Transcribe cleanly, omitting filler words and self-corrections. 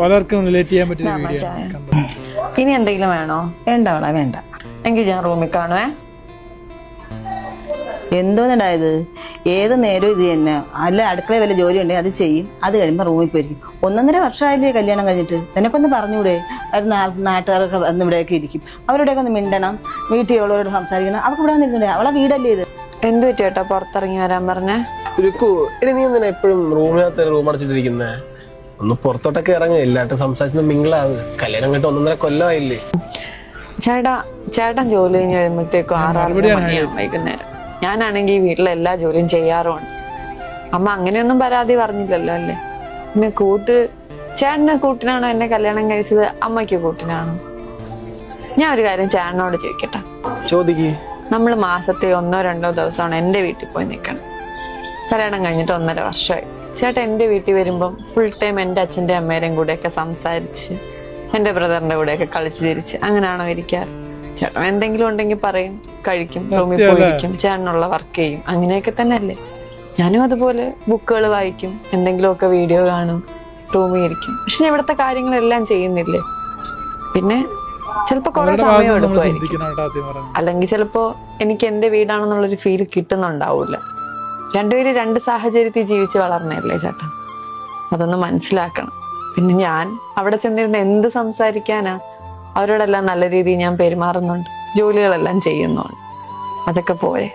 പലർക്കും റിലേറ്റ് ചെയ്യാൻ പറ്റിയ വീഡിയോ. ഇനി എന്തെങ്കിലും വേണോ? വേണ്ട അവളെ വേണ്ട. എങ്കിൽ ഞാൻ റൂമിൽ കാണുവേ. എന്തോന്നുണ്ടായത്? ഏത് നേരവും ഇത് തന്നെ. അല്ല അടുക്കളയിൽ വല്ല ജോലി ഉണ്ടെങ്കിൽ അത് ചെയ്യും, അത് കഴിയുമ്പോൾ റൂമിൽ പോയിരിക്കും. 1.5 വർഷമായില്ലേ കല്യാണം കഴിഞ്ഞിട്ട്? നിനക്കൊന്ന് പറഞ്ഞൂടെ? അവർ നാട്ടുകാരൊക്കെ വന്ന് ഇവിടെയൊക്കെ ഇരിക്കും, അവരുടെയൊക്കെ ഒന്ന് മിണ്ടണം, വീട്ടിൽ ഉള്ളവരോട് സംസാരിക്കണം. അവർക്ക് ഇവിടെ വന്നിരിക്കണ്ടേ? അവളെ വീടല്ലേ ഇത്? എന്ത് പറ്റിയേട്ടാ പുറത്തിറങ്ങി വരാൻ പറഞ്ഞേ? നീ എന്തിനാ എപ്പോഴും റൂമിനകത്ത് റൂം അടച്ചിട്ടിരിക്കുന്നേ? ഒന്ന് പുറത്തോട്ടൊക്കെ ഇറങ്ങുക, എല്ലാട്ടും സംസാരിച്ച് മിങ്കിളാവ്. കല്യാണം കേട്ട് 1.5 കൊല്ലമായില്ലേ? ചേട്ടൻ ജോലി കഴിഞ്ഞ് വരുമ്പോഴത്തേക്കും 6-6 മണിയാവും വൈകുന്നേരം. ഞാനാണെങ്കിൽ ഈ വീട്ടിലെ എല്ലാ ജോലിയും ചെയ്യാറുമാണ്. അമ്മ അങ്ങനെയൊന്നും പരാതി പറഞ്ഞില്ലല്ലോ അല്ലേ? പിന്നെ ചേട്ടനെ കൂട്ടിനാണോ എന്നെ കല്യാണം കഴിച്ചത്, അമ്മയ്ക്ക് കൂട്ടിനാണോ? ഞാൻ ഒരു കാര്യം ചേട്ടനോട് ചോദിക്കട്ടെ? ചോദിക്ക്. നമ്മൾ മാസത്തെ 1-2 ദിവസമാണ് എൻ്റെ വീട്ടിൽ പോയി നിൽക്കണം. കല്യാണം കഴിഞ്ഞിട്ട് 1.5 വർഷമായി. ചേട്ടൻ എൻ്റെ വീട്ടിൽ വരുമ്പം ഫുൾ ടൈം എൻ്റെ അച്ഛൻ്റെ അമ്മേരെയും കൂടെയൊക്കെ സംസാരിച്ച് എൻ്റെ ബ്രദറിന്റെ കൂടെയൊക്കെ കളിച്ച് തിരിച്ച് അങ്ങനെയാണോ ഇരിക്കാറ്? ചേട്ടൻ എന്തെങ്കിലും ഉണ്ടെങ്കിൽ പറയും, കഴിക്കും, റൂമിൽ പോയിരിക്കും, ചേട്ടനുള്ള വർക്ക് ചെയ്യും. അങ്ങനെയൊക്കെ തന്നെ അല്ലേ? ഞാനും അതുപോലെ ബുക്കുകൾ വായിക്കും, എന്തെങ്കിലുമൊക്കെ വീഡിയോ കാണും, റൂമിൽ ഇരിക്കും. പക്ഷെ ഞാൻ ഇവിടുത്തെ കാര്യങ്ങളെല്ലാം ചെയ്യുന്നില്ലേ? പിന്നെ ചിലപ്പോ കുറെ സമയം എടുക്കുമായിരിക്കും, അല്ലെങ്കിൽ ചിലപ്പോ എനിക്ക് എന്റെ വീടാണെന്നുള്ളൊരു ഫീൽ കിട്ടുന്നുണ്ടാവൂല. രണ്ടുപേരും 2 സാഹചര്യത്തിൽ ജീവിച്ച് വളർന്നല്ലേ ചേട്ടാ? അതൊന്ന് മനസ്സിലാക്കണം. പിന്നെ ഞാൻ അവിടെ ചെന്നിരുന്ന് എന്ത് സംസാരിക്കാനാ? അവരോടെല്ലാം നല്ല രീതിയിൽ ഞാൻ പെരുമാറുന്നുണ്ട്, ജോലികളെല്ലാം ചെയ്യുന്നുണ്ട്. അതൊക്കെ പോരെ.